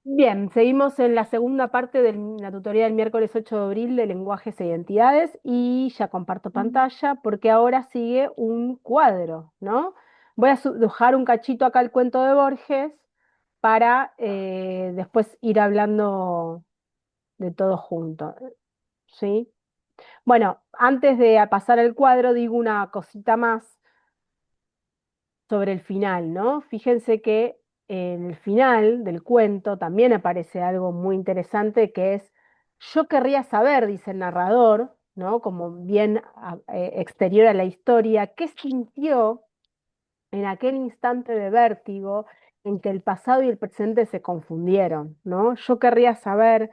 Bien, seguimos en la segunda parte de la tutoría del miércoles 8 de abril de lenguajes e identidades y ya comparto pantalla porque ahora sigue un cuadro, ¿no? Voy a dejar un cachito acá el cuento de Borges para después ir hablando de todo junto, ¿sí? Bueno, antes de pasar al cuadro digo una cosita más sobre el final, ¿no? Fíjense que en el final del cuento también aparece algo muy interesante que es, yo querría saber, dice el narrador, ¿no? Como bien exterior a la historia, qué sintió en aquel instante de vértigo en que el pasado y el presente se confundieron, ¿no? Yo querría saber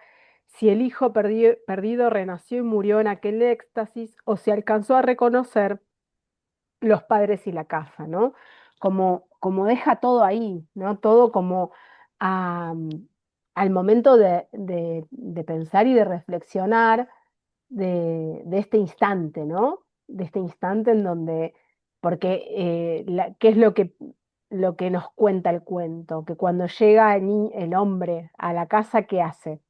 si el hijo perdido renació y murió en aquel éxtasis o si alcanzó a reconocer los padres y la casa, ¿no? Como deja todo ahí, ¿no? Todo como am, al momento de pensar y de reflexionar de este instante, ¿no? De este instante en donde, porque, ¿qué es lo que nos cuenta el cuento? Que cuando llega el hombre a la casa, ¿qué hace?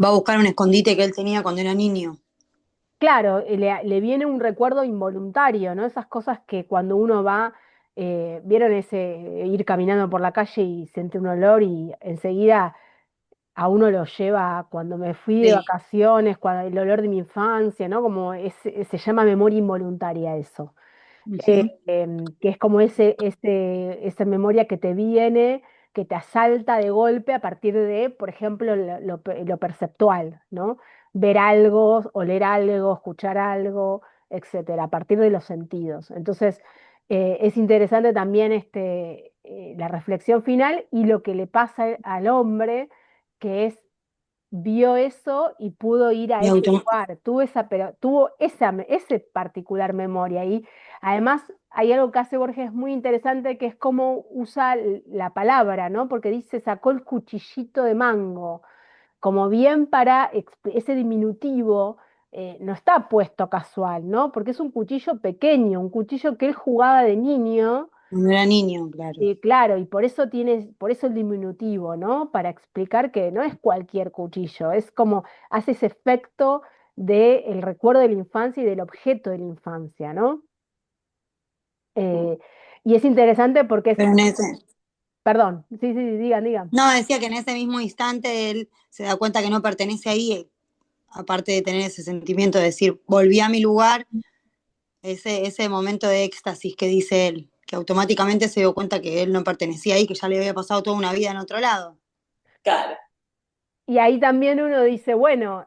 Va a buscar un escondite que él tenía cuando era niño. Claro, le viene un recuerdo involuntario, ¿no? Esas cosas que cuando uno va, vieron ese ir caminando por la calle y siente un olor y enseguida a uno lo lleva a cuando me fui de Sí. vacaciones, cuando, el olor de mi infancia, ¿no? Como se llama memoria involuntaria eso. Ujú. Que es como esa memoria que te viene, que te asalta de golpe a partir de, por ejemplo, lo perceptual, ¿no? Ver algo, oler algo, escuchar algo, etcétera, a partir de los sentidos. Entonces, es interesante también la reflexión final y lo que le pasa al hombre, que es vio eso y pudo ir a Y ese autom- lugar, tuvo ese particular memoria. Y además hay algo que hace Borges muy interesante, que es cómo usa la palabra, ¿no? Porque dice, sacó el cuchillito de mango, como bien para ese diminutivo. No está puesto casual, ¿no? Porque es un cuchillo pequeño, un cuchillo que él jugaba de niño. Cuando era niño, claro. Claro, y por eso el diminutivo, ¿no? Para explicar que no es cualquier cuchillo, es como hace ese efecto del recuerdo de la infancia y del objeto de la infancia, ¿no? Eh, y es interesante porque es, Pero en ese, perdón, sí, sí, sí, digan, digan. no, decía que en ese mismo instante él se da cuenta que no pertenece ahí, aparte de tener ese sentimiento de decir, volví a mi lugar, ese momento de éxtasis que dice él, que automáticamente se dio cuenta que él no pertenecía ahí, que ya le había pasado toda una vida en otro lado. Claro. Y ahí también uno dice, bueno,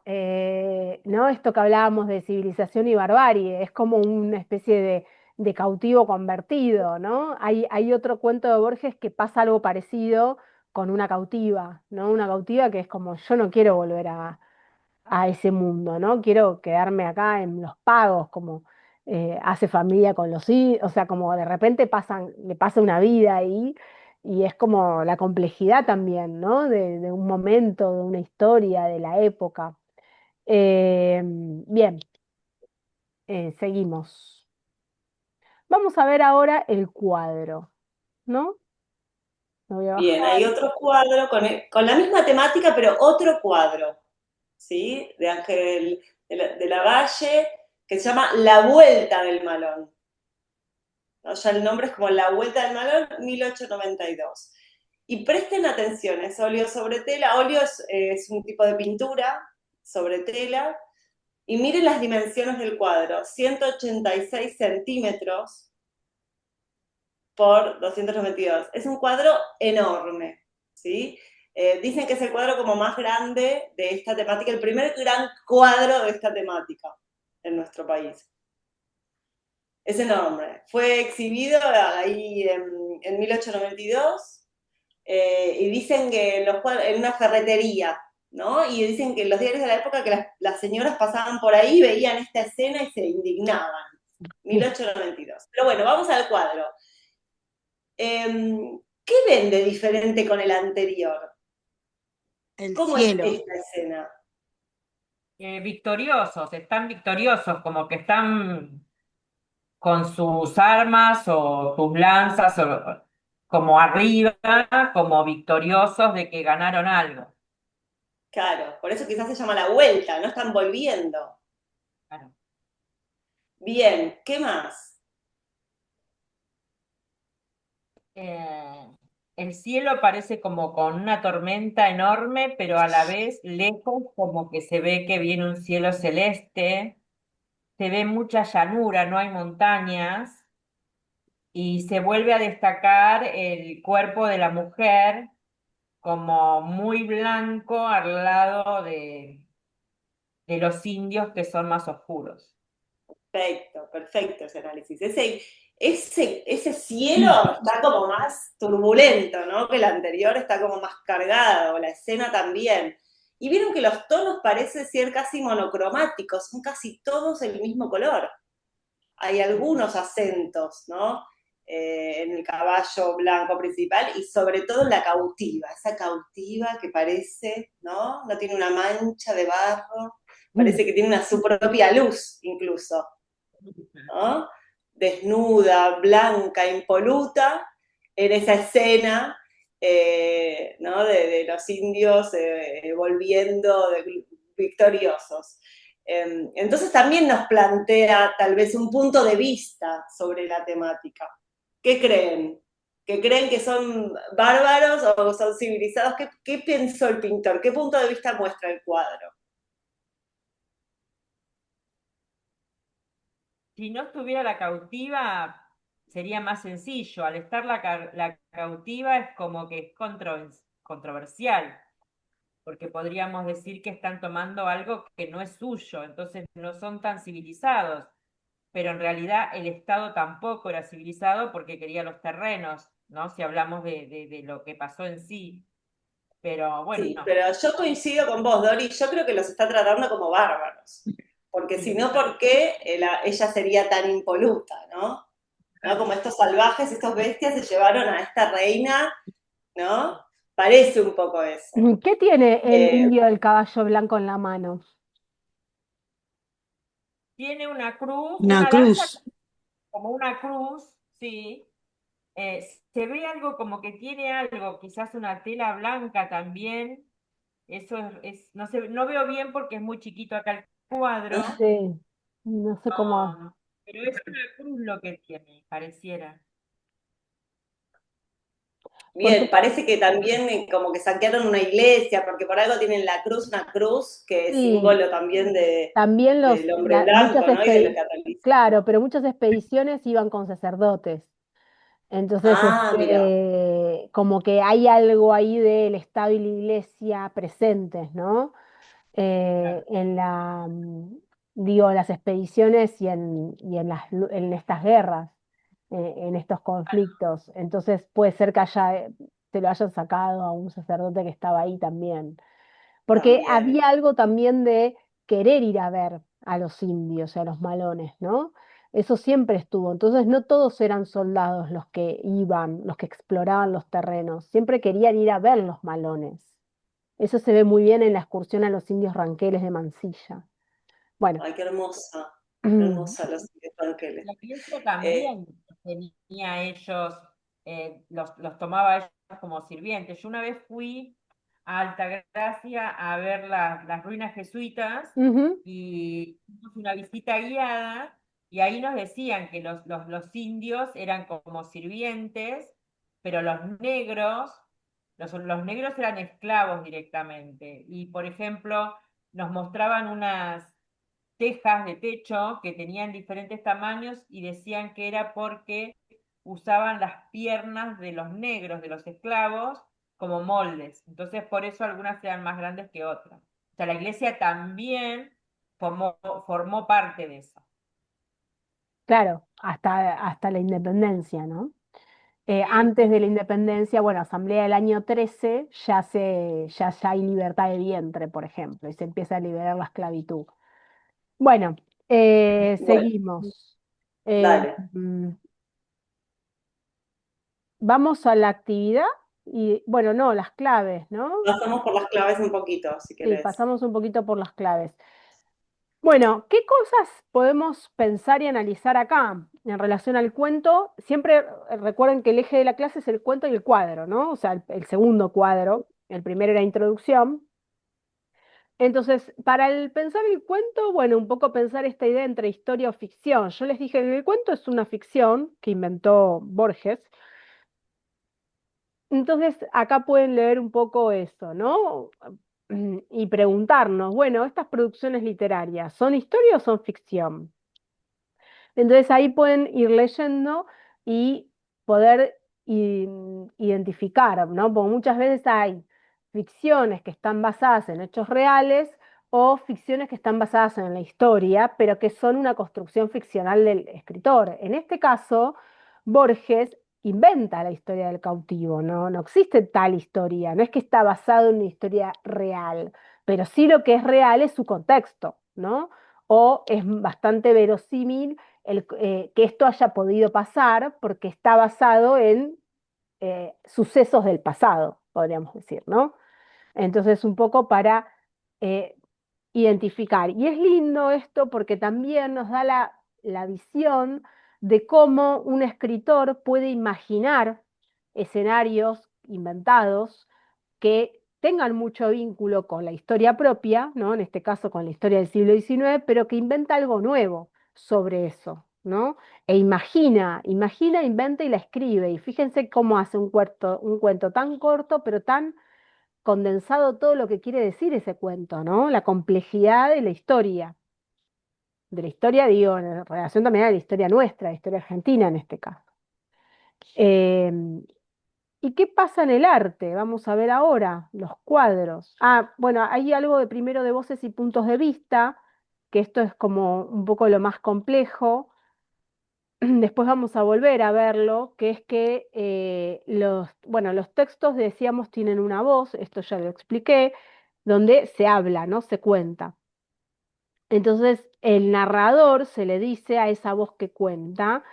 ¿no? Esto que hablábamos de civilización y barbarie, es como una especie de cautivo convertido, ¿no? Hay otro cuento de Borges que pasa algo parecido con una cautiva, ¿no? Una cautiva que es como, yo no quiero volver a ese mundo, ¿no? Quiero quedarme acá en los pagos, como hace familia con los hijos, o sea, como de repente le pasa una vida ahí y es como la complejidad también, ¿no? De un momento, de una historia, de la época. Bien, seguimos. Vamos a ver ahora el cuadro, ¿no? Lo voy a Bien, hay bajar. otro cuadro con la misma temática, pero otro cuadro, ¿sí? De Ángel de la Valle, que se llama La Vuelta del Malón. ¿No? Ya el nombre es como La Vuelta del Malón, 1892. Y presten atención, es óleo sobre tela. Óleo es un tipo de pintura sobre tela. Y miren las dimensiones del cuadro, 186 centímetros por 292. Es un cuadro enorme, ¿sí? Dicen que es el cuadro como más grande de esta temática, el primer gran cuadro de esta temática en nuestro país. Es enorme. Fue exhibido ahí en 1892 y dicen que los cuadros, en una ferretería, ¿no? Y dicen que los diarios de la época que las señoras pasaban por ahí, veían esta escena y se indignaban. 1892. Pero bueno, vamos al cuadro. ¿Qué ven de diferente con el anterior? El ¿Cómo es cielo. esta escena? Victoriosos, están victoriosos, como que están con sus armas o sus lanzas, o como arriba, como victoriosos de que ganaron algo. Claro, por eso quizás se llama la vuelta, no están volviendo. Claro. Bien, ¿qué más? Eh, el cielo parece como con una tormenta enorme, pero a la vez lejos, como que se ve que viene un cielo celeste, se ve mucha llanura, no hay montañas, y se vuelve a destacar el cuerpo de la mujer como muy blanco al lado de los indios que son más oscuros. Perfecto, perfecto ese análisis. Ese cielo está como más turbulento, ¿no? Que el anterior está como más cargado, la escena también. Y vieron que los tonos parecen ser casi monocromáticos, son casi todos el mismo color. Hay algunos acentos, ¿no? En el caballo blanco principal y sobre todo en la cautiva, esa cautiva que parece, ¿no? No tiene una mancha de barro, parece que tiene su propia luz incluso, ¿no? Desnuda, blanca, impoluta, en esa escena, ¿no? De los indios volviendo victoriosos. Entonces también nos plantea tal vez un punto de vista sobre la temática. ¿Qué creen? ¿Que creen que son bárbaros o son civilizados? ¿Qué pensó el pintor? ¿Qué punto de vista muestra el cuadro? Si no estuviera la cautiva, sería más sencillo. Al estar la cautiva es como que es controversial, porque podríamos decir que están tomando algo que no es suyo, entonces no son tan civilizados. Pero en realidad el Estado tampoco era civilizado porque quería los terrenos, ¿no? Si hablamos de lo que pasó en sí. Pero bueno, Sí, pero yo coincido con vos, Dori, yo creo que los está tratando como bárbaros, porque si sí, no, ¿por qué ella sería tan impoluta, ¿no? ¿No? Como estos salvajes, estos bestias se llevaron a esta reina, ¿no? Parece un poco eso. ¿Qué tiene el Eh, indio del caballo blanco en la mano? tiene una cruz, Una una lanza cruz. como una cruz, sí. Se ve algo como que tiene algo, quizás una tela blanca también. Eso no sé, no veo bien porque es muy chiquito acá el cuadro. Sí, no sé cómo. No, pero es una cruz lo que tiene, pareciera. Porque Bien, parece que también como que saquearon una iglesia, porque por algo tienen la cruz, una cruz que es sí, símbolo también también del hombre blanco, ¿no? Y del catolicismo. claro, pero muchas expediciones iban con sacerdotes. Entonces, Ah, mira, como que hay algo ahí del Estado y la Iglesia presentes, ¿no? Claro. En digo, en las expediciones y en en estas guerras, en estos conflictos. Entonces puede ser que te lo hayan sacado a un sacerdote que estaba ahí también. Porque también. había algo también de querer ir a ver a los indios, a los malones, ¿no? Eso siempre estuvo. Entonces no todos eran soldados los que iban, los que exploraban los terrenos. Siempre querían ir a ver los malones. Eso se ve muy bien en la excursión a los indios ranqueles de Mansilla. Bueno, Ay, qué hermosa los ángeles. La iglesia Eh, también tenía ellos, los tomaba ellos como sirvientes. Yo una vez fui a Altagracia a ver las ruinas jesuitas ujú, y hicimos una visita guiada y ahí nos decían que los indios eran como sirvientes, pero los negros eran esclavos directamente. Y por ejemplo, nos mostraban unas tejas de techo que tenían diferentes tamaños y decían que era porque usaban las piernas de los negros, de los esclavos, como moldes. Entonces, por eso algunas eran más grandes que otras. O sea, la iglesia también formó parte de eso. claro, hasta la independencia, ¿no? Sí. Antes de la independencia, bueno, Asamblea del año 13, ya hay libertad de vientre, por ejemplo, y se empieza a liberar la esclavitud. Bueno, bueno, seguimos. Eh, dale. mm, Vamos a la actividad y, bueno, no, las claves, ¿no? Pasamos por las claves un poquito, si Sí, querés. pasamos un poquito por las claves. Bueno, ¿qué cosas podemos pensar y analizar acá? en relación al cuento, siempre recuerden que el eje de la clase es el cuento y el cuadro, ¿no? O sea, el segundo cuadro, el primero era introducción. Entonces, para el pensar el cuento, bueno, un poco pensar esta idea entre historia o ficción. Yo les dije que el cuento es una ficción que inventó Borges. Entonces, acá pueden leer un poco eso, ¿no? Y preguntarnos, bueno, estas producciones literarias, ¿son historia o son ficción? Entonces ahí pueden ir leyendo y poder identificar, ¿no? Porque muchas veces hay ficciones que están basadas en hechos reales o ficciones que están basadas en la historia, pero que son una construcción ficcional del escritor. En este caso, Borges inventa la historia del cautivo, ¿no? No existe tal historia, no es que está basado en una historia real, pero sí lo que es real es su contexto, ¿no? O es bastante verosímil que esto haya podido pasar porque está basado en sucesos del pasado, podríamos decir, ¿no? Entonces, un poco para eh, identificar. Y es lindo esto porque también nos da la visión de cómo un escritor puede imaginar escenarios inventados que tengan mucho vínculo con la historia propia, ¿no? En este caso con la historia del siglo XIX, pero que inventa algo nuevo sobre eso, ¿no? E imagina, inventa y la escribe. Y fíjense cómo hace un cuento tan corto, pero tan condensado todo lo que quiere decir ese cuento, ¿no? La complejidad de la historia, digo, en relación también a la historia nuestra, la historia argentina en este caso. ¿Y qué pasa en el arte? Vamos a ver ahora los cuadros. Ah, bueno, hay algo de primero de voces y puntos de vista, que esto es como un poco lo más complejo. Después vamos a volver a verlo, que es que bueno, los textos, decíamos, tienen una voz, esto ya lo expliqué, donde se habla, ¿no? Se cuenta. Entonces, el narrador se le dice a esa voz que cuenta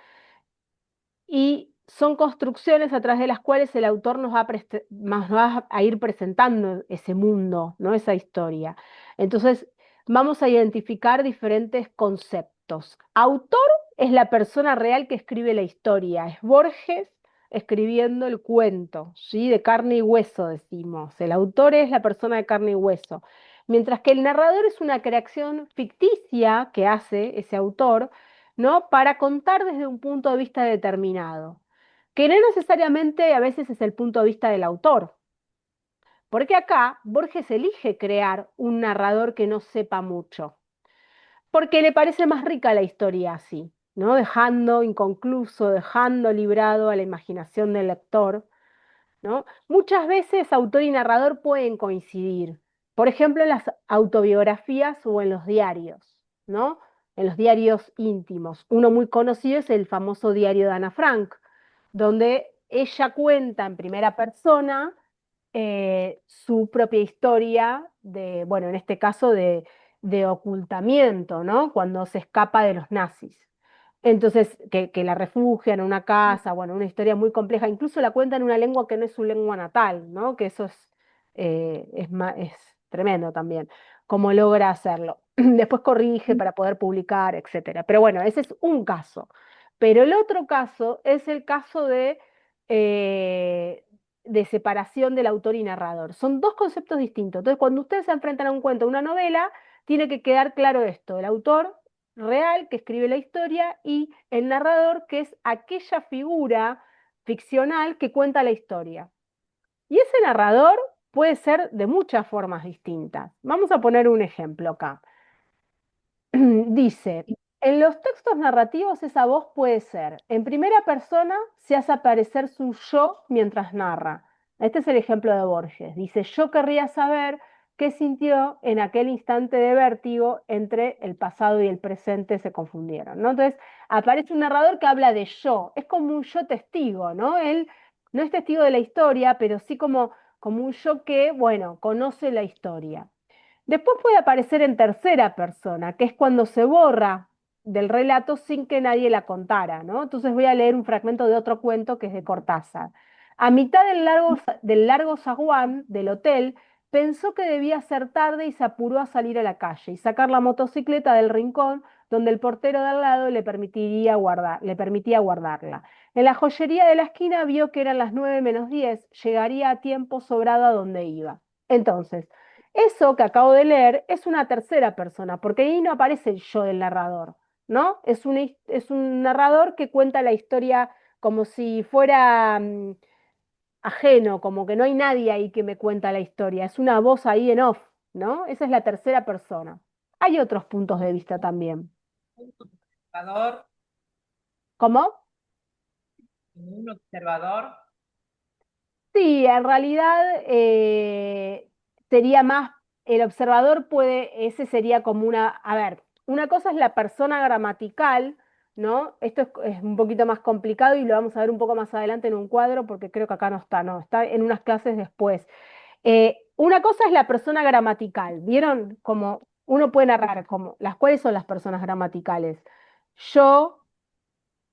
y son construcciones a través de las cuales el autor nos va a ir presentando ese mundo, ¿no? Esa historia. Entonces, vamos a identificar diferentes conceptos. Autor es la persona real que escribe la historia, es Borges escribiendo el cuento, ¿sí? De carne y hueso, decimos. El autor es la persona de carne y hueso. Mientras que el narrador es una creación ficticia que hace ese autor, ¿no? Para contar desde un punto de vista determinado, que no necesariamente a veces es el punto de vista del autor, porque acá Borges elige crear un narrador que no sepa mucho, porque le parece más rica la historia así, ¿no? Dejando inconcluso, dejando librado a la imaginación del lector, ¿no? Muchas veces autor y narrador pueden coincidir, por ejemplo, en las autobiografías o en los diarios, ¿no? En los diarios íntimos. Uno muy conocido es el famoso diario de Ana Frank, donde ella cuenta en primera persona su propia historia de, bueno, en este caso de ocultamiento, ¿no? Cuando se escapa de los nazis. Entonces, que la refugian en una casa, bueno, una historia muy compleja, incluso la cuenta en una lengua que no es su lengua natal, ¿no? Que eso es tremendo también, cómo logra hacerlo. Después corrige para poder publicar, etcétera. Pero bueno, ese es un caso. Pero el otro caso es el caso eh, de separación del autor y narrador. Son dos conceptos distintos. Entonces, cuando ustedes se enfrentan a un cuento, a una novela, tiene que quedar claro esto, el autor real que escribe la historia y el narrador que es aquella figura ficcional que cuenta la historia. Y ese narrador puede ser de muchas formas distintas. Vamos a poner un ejemplo acá. Dice, en los textos narrativos esa voz puede ser, en primera persona se hace aparecer su yo mientras narra. Este es el ejemplo de Borges. Dice, yo querría saber qué sintió en aquel instante de vértigo entre el pasado y el presente se confundieron, ¿no? Entonces aparece un narrador que habla de yo, es como un yo testigo, ¿no? Él no es testigo de la historia, pero sí como un yo que, bueno, conoce la historia. Después puede aparecer en tercera persona, que es cuando se borra del relato sin que nadie la contara, ¿no? Entonces voy a leer un fragmento de otro cuento que es de Cortázar. A mitad del largo zaguán del hotel, pensó que debía ser tarde y se apuró a salir a la calle y sacar la motocicleta del rincón donde el portero de al lado le permitía guardarla. En la joyería de la esquina vio que eran las 9 menos 10, llegaría a tiempo sobrado a donde iba. Entonces, eso que acabo de leer es una tercera persona, porque ahí no aparece el yo del narrador, ¿no? Es un narrador que cuenta la historia como si fuera ajeno, como que no hay nadie ahí que me cuenta la historia, es una voz ahí en off, ¿no? Esa es la tercera persona. Hay otros puntos de vista también. Un observador, ¿Cómo? como un observador. Sí, en realidad sería más, el observador ese sería como a ver, una cosa es la persona gramatical, ¿no? Esto es un poquito más complicado y lo vamos a ver un poco más adelante en un cuadro porque creo que acá no está, no, está en unas clases después. Una cosa es la persona gramatical, ¿vieron? Como uno puede narrar, como, ¿cuáles son las personas gramaticales? Yo,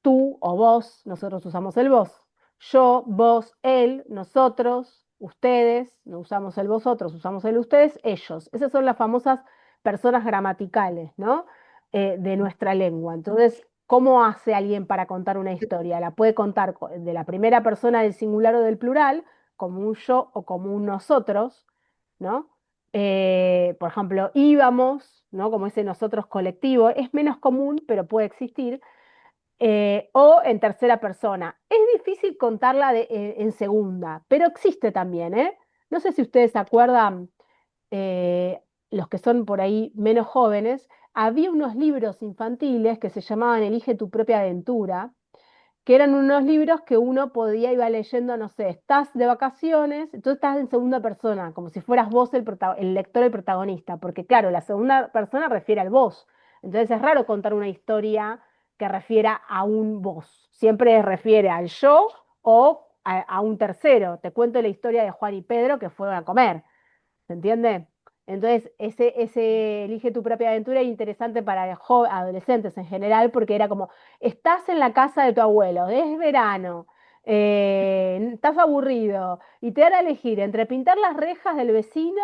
tú o vos, nosotros usamos el vos. Yo, vos, él, nosotros, ustedes, no usamos el vosotros, usamos el ustedes, ellos. Esas son las famosas personas gramaticales, ¿no? De nuestra lengua. Entonces, ¿cómo hace alguien para contar una historia? La puede contar de la primera persona del singular o del plural, como un yo o como un nosotros, ¿no? Por ejemplo, íbamos, ¿no? Como ese nosotros colectivo, es menos común, pero puede existir o en tercera persona. Es difícil contarla en segunda, pero existe también, ¿eh? No sé si ustedes se acuerdan, los que son por ahí menos jóvenes, había unos libros infantiles que se llamaban Elige tu propia aventura, que eran unos libros que uno podía iba leyendo, no sé, estás de vacaciones, entonces estás en segunda persona, como si fueras vos el lector, el protagonista, porque claro, la segunda persona refiere al vos. Entonces es raro contar una historia que refiera a un vos. Siempre refiere al yo o a un tercero. Te cuento la historia de Juan y Pedro que fueron a comer. ¿Se entiende? Entonces, ese Elige tu propia aventura es interesante para adolescentes en general, porque era como, estás en la casa de tu abuelo, es verano, estás aburrido, y te dan a elegir entre pintar las rejas del vecino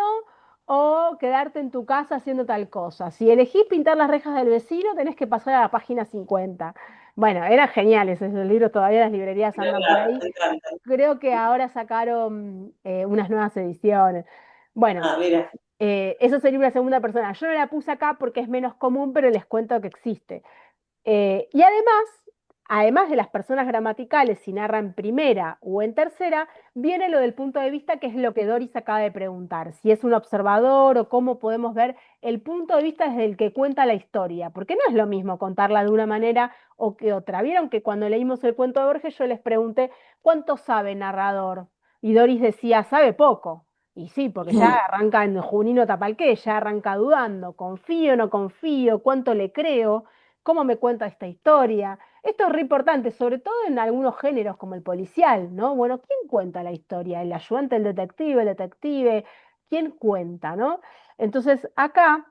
o quedarte en tu casa haciendo tal cosa. Si elegís pintar las rejas del vecino, tenés que pasar a la página 50. Bueno, eran geniales esos libros, todavía las librerías andan por Claro, ahí. me encanta. Creo que ahora sacaron unas nuevas ediciones. Bueno, Ah, mira. eso sería una segunda persona. Yo no la puse acá porque es menos común, pero les cuento que existe. Y además de las personas gramaticales, si narra en primera o en tercera, viene lo del punto de vista, que es lo que Doris acaba de preguntar, si es un observador o cómo podemos ver el punto de vista desde el que cuenta la historia, porque no es lo mismo contarla de una manera o que otra. Vieron que cuando leímos el cuento de Borges yo les pregunté, ¿cuánto sabe el narrador? Y Doris decía, sabe poco. Y sí, porque ya arranca en Junino Tapalqué, ya arranca dudando, confío, no confío, cuánto le creo, cómo me cuenta esta historia. Esto es re importante, sobre todo en algunos géneros como el policial, ¿no? Bueno, ¿quién cuenta la historia? ¿El ayudante, el detective? ¿Quién cuenta, no? Entonces, acá,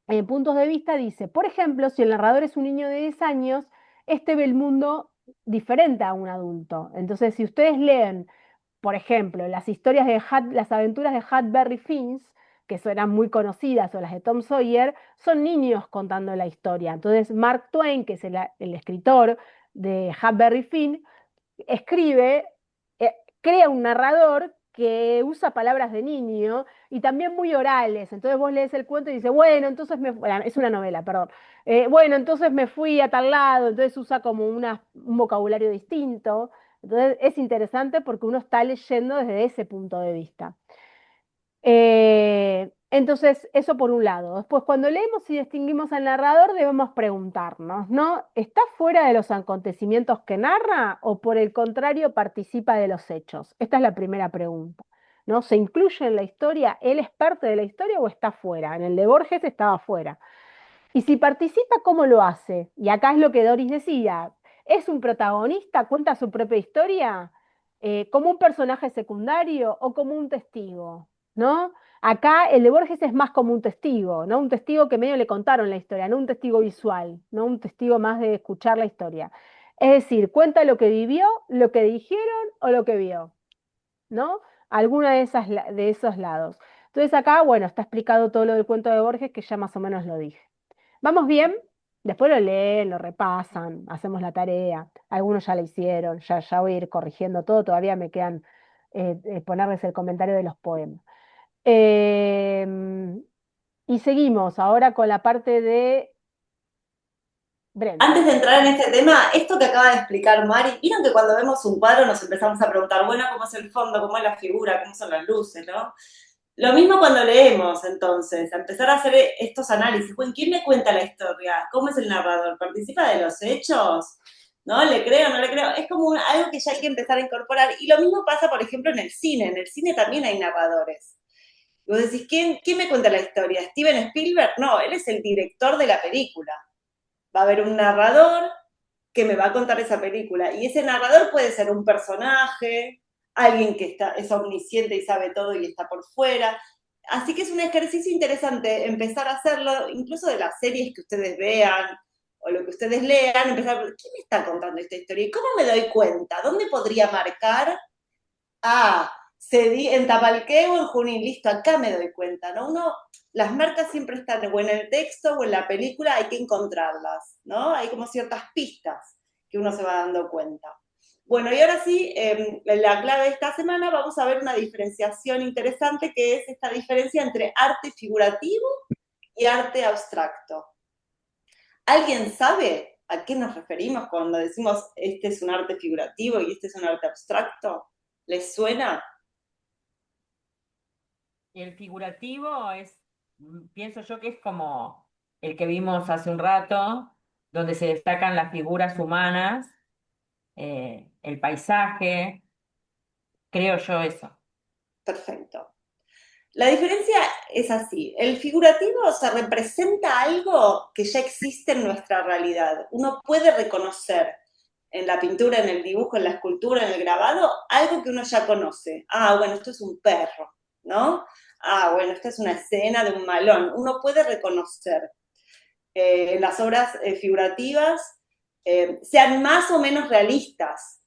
en puntos de vista, dice, por ejemplo, si el narrador es un niño de 10 años, este ve el mundo diferente a un adulto. Entonces, si ustedes leen por ejemplo, las aventuras de Huckleberry Finn, que eran muy conocidas, o las de Tom Sawyer, son niños contando la historia. Entonces, Mark Twain, que es el escritor de Huckleberry Finn, escribe, eh, crea un narrador que usa palabras de niño y también muy orales. Entonces vos lees el cuento y dices, bueno, bueno, es una novela, perdón. Bueno, entonces me fui a tal lado, entonces usa como un vocabulario distinto. Entonces es interesante porque uno está leyendo desde ese punto de vista. Entonces, eso por un lado. Después, cuando leemos y distinguimos al narrador, debemos preguntarnos, ¿no? ¿Está fuera de los acontecimientos que narra o por el contrario participa de los hechos? Esta es la primera pregunta, ¿no? ¿Se incluye en la historia? ¿Él es parte de la historia o está fuera? En el de Borges estaba fuera. Y si participa, ¿cómo lo hace? Y acá es lo que Doris decía. ¿Es un protagonista? ¿Cuenta su propia historia? ¿Como un personaje secundario o como un testigo? ¿No? Acá el de Borges es más como un testigo, ¿no? Un testigo que medio le contaron la historia, no un testigo visual, no un testigo más de escuchar la historia. Es decir, cuenta lo que vivió, lo que dijeron o lo que vio, ¿no? Alguna de esos lados. Entonces acá, bueno, está explicado todo lo del cuento de Borges que ya más o menos lo dije. ¿Vamos bien? Después lo leen, lo repasan, hacemos la tarea. Algunos ya la hicieron, ya voy a ir corrigiendo todo. Todavía me quedan ponerles el comentario de los poemas. Em, y seguimos ahora con la parte de Brenda. Antes de entrar en este tema, esto que acaba de explicar Mari, vieron que cuando vemos un cuadro nos empezamos a preguntar, bueno, ¿cómo es el fondo? ¿Cómo es la figura? ¿Cómo son las luces? ¿No? Lo mismo cuando leemos, entonces, a empezar a hacer estos análisis. Bueno, ¿quién me cuenta la historia? ¿Cómo es el narrador? ¿Participa de los hechos? ¿No? ¿Le creo? ¿No le creo? Es como algo que ya hay que empezar a incorporar. Y lo mismo pasa, por ejemplo, en el cine. En el cine también hay narradores. Y vos decís, ¿quién me cuenta la historia? ¿Steven Spielberg? No, él es el director de la película. Va a haber un narrador que me va a contar esa película. Y ese narrador puede ser un personaje, alguien que es omnisciente y sabe todo y está por fuera. Así que es un ejercicio interesante empezar a hacerlo, incluso de las series que ustedes vean o lo que ustedes lean, empezar a ver, ¿quién me está contando esta historia? ¿Y cómo me doy cuenta? ¿Dónde podría marcar? Ah, cedí en Tapalqué o en Junín, listo, acá me doy cuenta, ¿no? Las marcas siempre están o en el texto o en la película, hay que encontrarlas, ¿no? Hay como ciertas pistas que uno se va dando cuenta. Bueno, y ahora sí, la clave de esta semana vamos a ver una diferenciación interesante que es esta diferencia entre arte figurativo y arte abstracto. ¿Alguien sabe a qué nos referimos cuando decimos este es un arte figurativo y este es un arte abstracto? ¿Les suena? El figurativo pienso yo que es como el que vimos hace un rato, donde se destacan las figuras humanas, el paisaje, creo yo eso. Perfecto. La diferencia es así. El figurativo se representa algo que ya existe en nuestra realidad. Uno puede reconocer en la pintura, en el dibujo, en la escultura, en el grabado, algo que uno ya conoce. Ah, bueno, esto es un perro, ¿no? Ah, bueno, esta es una escena de un malón. Uno puede reconocer las obras figurativas, sean más o menos realistas.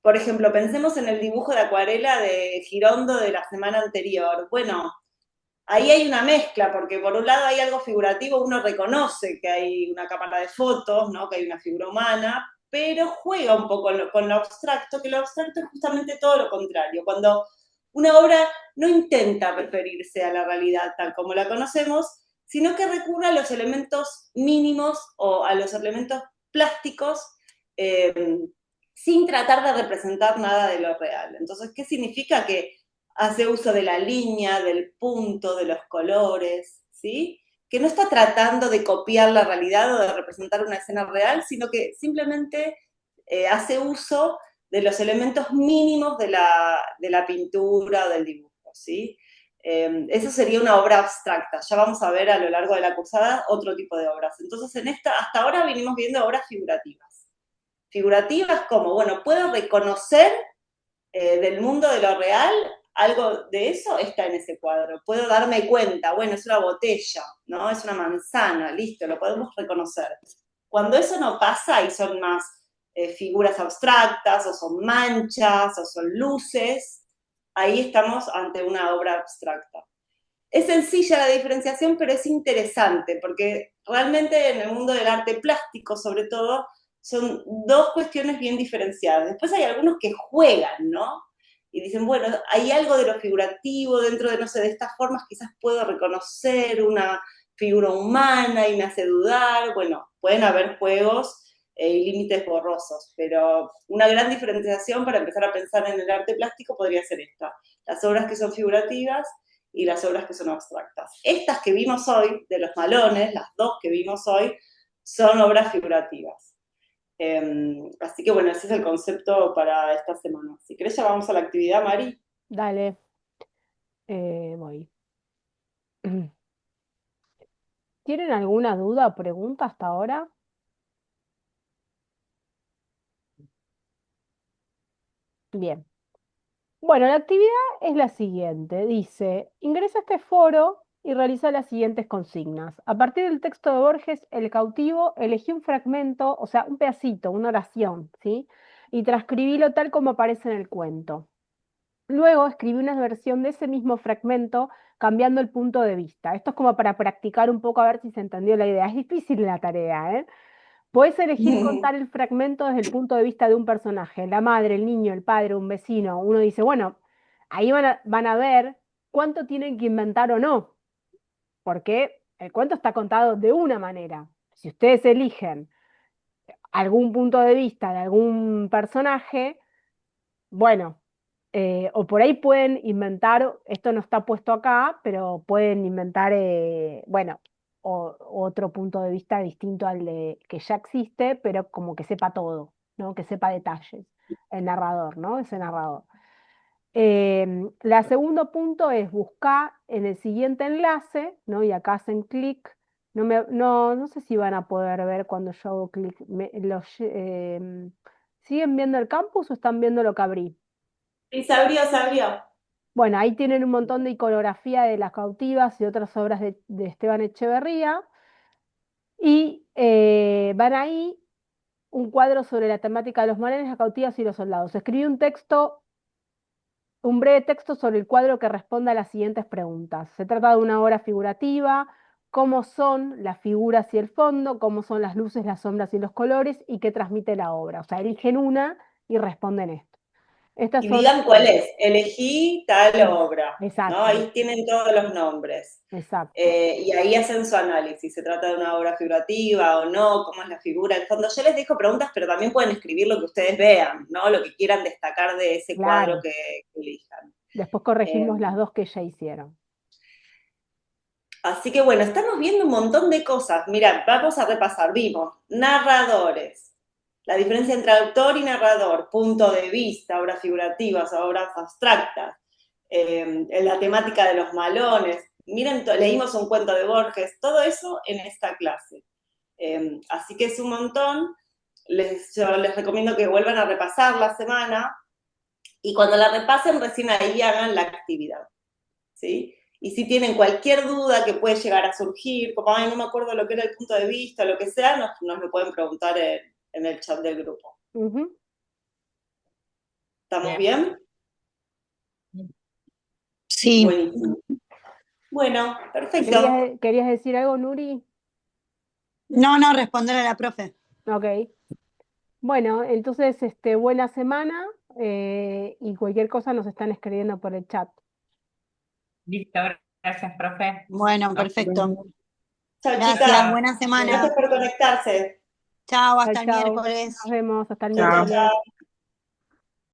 Por ejemplo, pensemos en el dibujo de acuarela de Girondo de la semana anterior. Bueno, ahí hay una mezcla, porque por un lado hay algo figurativo, uno reconoce que hay una cámara de fotos, ¿no? Que hay una figura humana, pero juega un poco con lo abstracto, que lo abstracto es justamente todo lo contrario. Cuando una obra no intenta referirse a la realidad tal como la conocemos, sino que recurre a los elementos mínimos o a los elementos plásticos eh, sin tratar de representar nada de lo real. Entonces, ¿qué significa? Que hace uso de la línea, del punto, de los colores, ¿sí? Que no está tratando de copiar la realidad o de representar una escena real, sino que simplemente hace uso de los elementos mínimos de la pintura o del dibujo, ¿sí? Eso sería una obra abstracta. Ya vamos a ver a lo largo de la cursada otro tipo de obras. Entonces, hasta ahora venimos viendo obras figurativas. Figurativas como, bueno, puedo reconocer del mundo de lo real, algo de eso está en ese cuadro. Puedo darme cuenta, bueno, es una botella, ¿no? Es una manzana, listo, lo podemos reconocer. Cuando eso no pasa y son más figuras abstractas, o son manchas, o son luces, ahí estamos ante una obra abstracta. Es sencilla la diferenciación, pero es interesante, porque realmente en el mundo del arte plástico, sobre todo, son dos cuestiones bien diferenciadas. Después hay algunos que juegan, ¿no? Y dicen, bueno, hay algo de lo figurativo dentro de, no sé, de estas formas quizás puedo reconocer una figura humana y me hace dudar. Bueno, pueden haber juegos y límites borrosos, pero una gran diferenciación para empezar a pensar en el arte plástico podría ser esta. Las obras que son figurativas y las obras que son abstractas. Estas que vimos hoy, de los malones, las dos que vimos hoy, son obras figurativas. Así que bueno, ese es el concepto para esta semana. Si querés ya vamos a la actividad, Mari. Dale, voy. ¿Tienen alguna duda o pregunta hasta ahora? Bien. Bueno, la actividad es la siguiente. Dice, ingresa a este foro y realiza las siguientes consignas. A partir del texto de Borges, El cautivo, elegí un fragmento, o sea, un pedacito, una oración, ¿sí? Y transcribilo tal como aparece en el cuento. Luego escribí una versión de ese mismo fragmento cambiando el punto de vista. Esto es como para practicar un poco a ver si se entendió la idea. Es difícil la tarea, ¿eh? Puedes elegir contar el fragmento desde el punto de vista de un personaje, la madre, el niño, el padre, un vecino. Uno dice, bueno, ahí van a ver cuánto tienen que inventar o no, porque el cuento está contado de una manera. Si ustedes eligen algún punto de vista de algún personaje, bueno, o por ahí pueden inventar, esto no está puesto acá, pero pueden inventar, bueno, otro punto de vista distinto al de que ya existe, pero como que sepa todo, ¿no? Que sepa detalles, el narrador, ¿no? Ese narrador. La segundo punto es buscar en el siguiente enlace, ¿no? Y acá hacen clic. No sé si van a poder ver cuando yo hago clic. ¿Siguen viendo el campus o están viendo lo que abrí? Sí, se abrió. Bueno, ahí tienen un montón de iconografía de Las Cautivas y otras obras de Esteban Echeverría. Y van ahí un cuadro sobre la temática de los malenes, las cautivas y los soldados. Escribí un breve texto sobre el cuadro que responde a las siguientes preguntas. Se trata de una obra figurativa, cómo son las figuras y el fondo, cómo son las luces, las sombras y los colores y qué transmite la obra. O sea, eligen una y responden esto. Estas Y son... digan cuál es. Elegí tal obra, ¿no? Exacto, Ahí tienen todos los nombres. exacto. Y ahí hacen su análisis, se trata de una obra figurativa o no, cómo es la figura. En fondo, yo les dejo preguntas, pero también pueden escribir lo que ustedes vean, ¿no? Lo que quieran destacar de ese cuadro Claro. que elijan. Después Eh, corregimos las dos que ya hicieron. Así que bueno, estamos viendo un montón de cosas. Mira, vamos a repasar. Vimos narradores, la diferencia entre autor y narrador, punto de vista, obras figurativas, obras abstractas, la temática de los malones. Miren, leímos un cuento de Borges, todo eso en esta clase. Así que es un montón. Yo les recomiendo que vuelvan a repasar la semana y cuando la repasen recién ahí hagan la actividad, ¿sí? Y si tienen cualquier duda que puede llegar a surgir, como, ay, no me acuerdo lo que era el punto de vista, lo que sea, nos lo pueden preguntar en el chat del grupo. Ujú. ¿Estamos Bien. bien? Sí. Buenísimo. Bueno, perfecto. ¿Querías decir algo, Nuri? No, responder a la profe. Ok. Bueno, entonces, buena semana y cualquier cosa nos están escribiendo por el chat. Listo, gracias, profe. Bueno, Nos perfecto. vemos. Chao, Gracias, chicas. buena semana. Gracias por conectarse. Chao, Chau, hasta el chau. miércoles. Nos vemos hasta el Chao, Chao. miércoles. chao.